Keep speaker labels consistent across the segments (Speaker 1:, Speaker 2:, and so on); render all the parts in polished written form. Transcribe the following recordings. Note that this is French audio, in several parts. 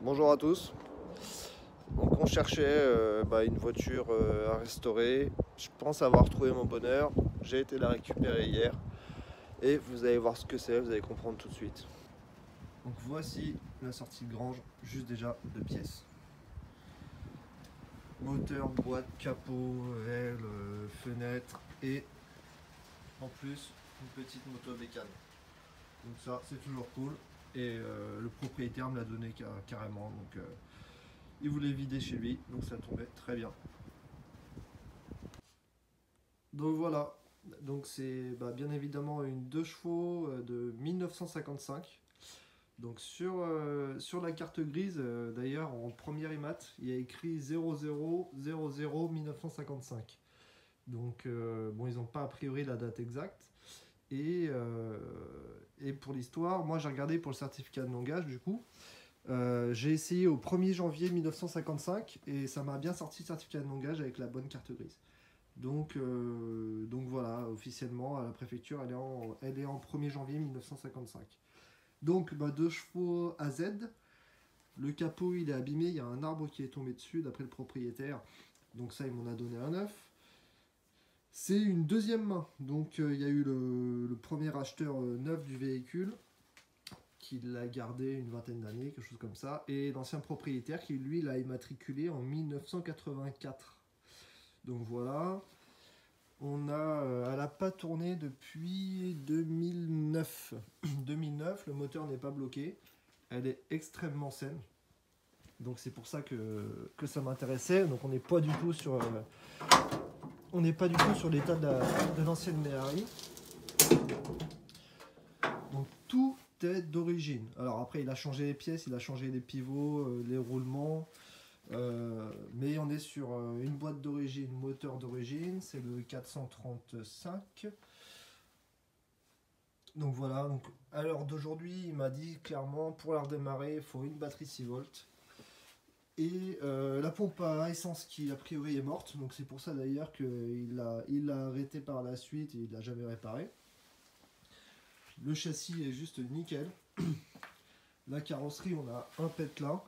Speaker 1: Bonjour à tous. Donc on cherchait une voiture à restaurer. Je pense avoir trouvé mon bonheur. J'ai été la récupérer hier. Et vous allez voir ce que c'est, vous allez comprendre tout de suite. Donc voici la sortie de Grange, juste déjà de pièces. Moteur, boîte, capot, aile, fenêtre et en plus une petite moto bécane. Donc ça c'est toujours cool. Et le propriétaire me l'a donné carrément. Donc il voulait vider chez lui, donc ça tombait très bien. Donc voilà, donc c'est bien évidemment une 2 chevaux de 1955. Donc sur la carte grise, d'ailleurs en première IMAT, il y a écrit 0000 1955. Donc bon, ils n'ont pas a priori la date exacte. Et, euh, et pour l'histoire, moi j'ai regardé pour le certificat de langage du coup. J'ai essayé au 1er janvier 1955 et ça m'a bien sorti le certificat de langage avec la bonne carte grise. Donc voilà, officiellement, à la préfecture, elle est en 1er janvier 1955. Donc 2 chevaux à Z. Le capot, il est abîmé, il y a un arbre qui est tombé dessus, d'après le propriétaire. Donc ça, il m'en a donné un neuf. C'est une deuxième main. Donc il y a eu le premier acheteur neuf du véhicule, qui l'a gardé une vingtaine d'années, quelque chose comme ça. Et l'ancien propriétaire qui, lui, l'a immatriculé en 1984. Donc voilà. Elle n'a pas tourné depuis 2009. 2009, le moteur n'est pas bloqué. Elle est extrêmement saine. Donc c'est pour ça que ça m'intéressait. Donc on n'est pas du tout sur l'état de l'ancienne Méhari. Donc tout est d'origine. Alors après il a changé les pièces, il a changé les pivots, les roulements. Mais on est sur une boîte d'origine, moteur d'origine, c'est le 435. Donc voilà, donc à l'heure d'aujourd'hui, il m'a dit clairement pour la redémarrer, il faut une batterie 6 volts. Et la pompe à essence qui a priori est morte, donc c'est pour ça d'ailleurs qu'il l'a arrêté par la suite et il l'a jamais réparé. Le châssis est juste nickel. La carrosserie, on a un pète-là,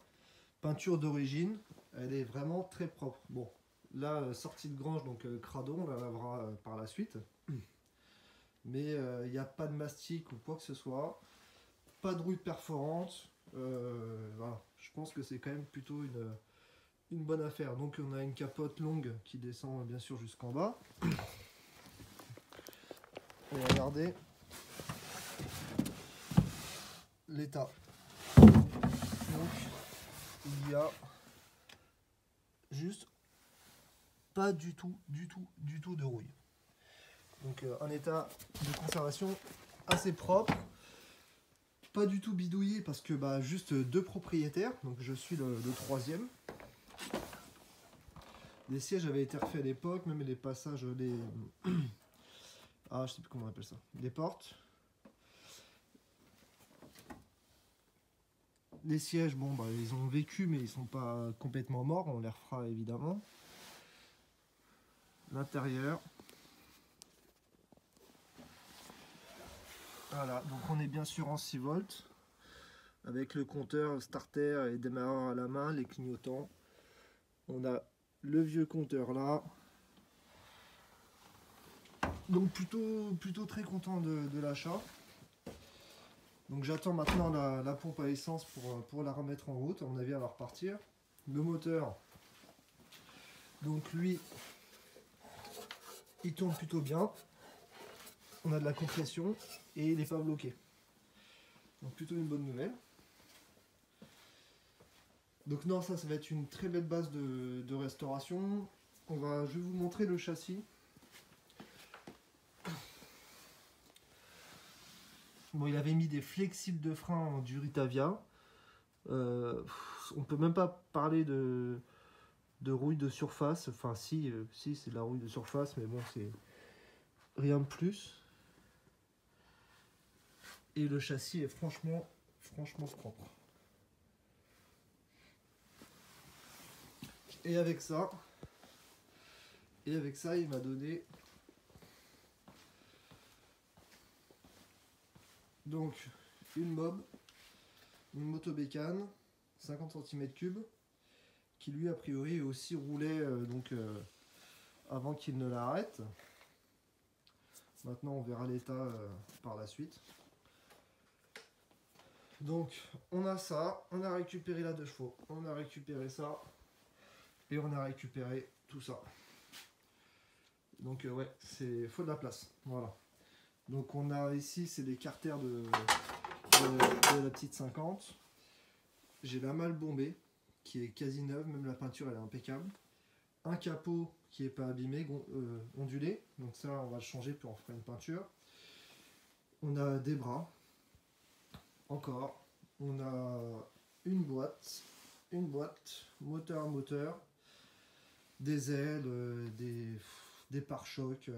Speaker 1: peinture d'origine, elle est vraiment très propre. Bon, là, sortie de grange, donc crado, on la lavera par la suite. Mais il n'y a pas de mastic ou quoi que ce soit, pas de rouille perforante. Voilà, je pense que c'est quand même plutôt une bonne affaire. Donc on a une capote longue qui descend bien sûr jusqu'en bas. Et regardez l'état. Donc il y a juste pas du tout de rouille. Donc un état de conservation assez propre. Pas du tout bidouillé parce que juste deux propriétaires, donc je suis le troisième. Les sièges avaient été refaits à l'époque, même les passages, ah je sais plus comment on appelle ça, les portes. Les sièges, bon ils ont vécu mais ils sont pas complètement morts, on les refera évidemment. L'intérieur. Voilà, donc on est bien sûr en 6 volts avec le compteur starter et démarreur à la main, les clignotants. On a le vieux compteur là. Donc plutôt très content de l'achat. Donc j'attends maintenant la pompe à essence pour la remettre en route. À mon avis, elle va repartir. Le moteur, donc lui, il tourne plutôt bien. On a de la compression et il n'est pas bloqué. Donc plutôt une bonne nouvelle. Donc non, ça va être une très belle base de restauration. Je vais vous montrer le châssis. Bon, il avait mis des flexibles de frein en Duritavia. On peut même pas parler de rouille de surface. Enfin, si c'est de la rouille de surface, mais bon, c'est rien de plus. Et le châssis est franchement propre. Et avec ça, il m'a donné donc une mob, une moto bécane, 50 cm3, qui lui a priori aussi roulait avant qu'il ne l'arrête. Maintenant on verra l'état par la suite. Donc on a ça, on a récupéré la 2 chevaux, on a récupéré ça et on a récupéré tout ça. Donc ouais, faut de la place. Voilà. Donc on a ici, c'est des carters de la petite 50. J'ai la malle bombée qui est quasi neuve, même la peinture elle est impeccable. Un capot qui n'est pas abîmé, ondulé. Donc ça on va le changer puis on fera une peinture. On a des bras. Encore. On a une boîte, moteur, des ailes, des pare-chocs,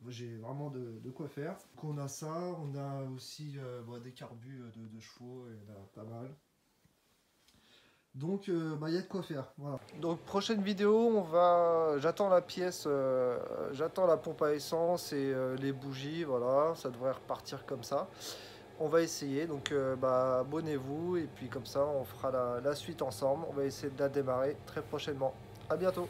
Speaker 1: j'ai vraiment de quoi faire. Donc on a ça, on a aussi des carbus de chevaux, il y en a pas mal. Donc il y a de quoi faire. Voilà. Donc prochaine vidéo, j'attends la pièce, j'attends la pompe à essence et les bougies, voilà, ça devrait repartir comme ça. On va essayer, donc abonnez-vous et puis comme ça on fera la suite ensemble. On va essayer de la démarrer très prochainement. À bientôt.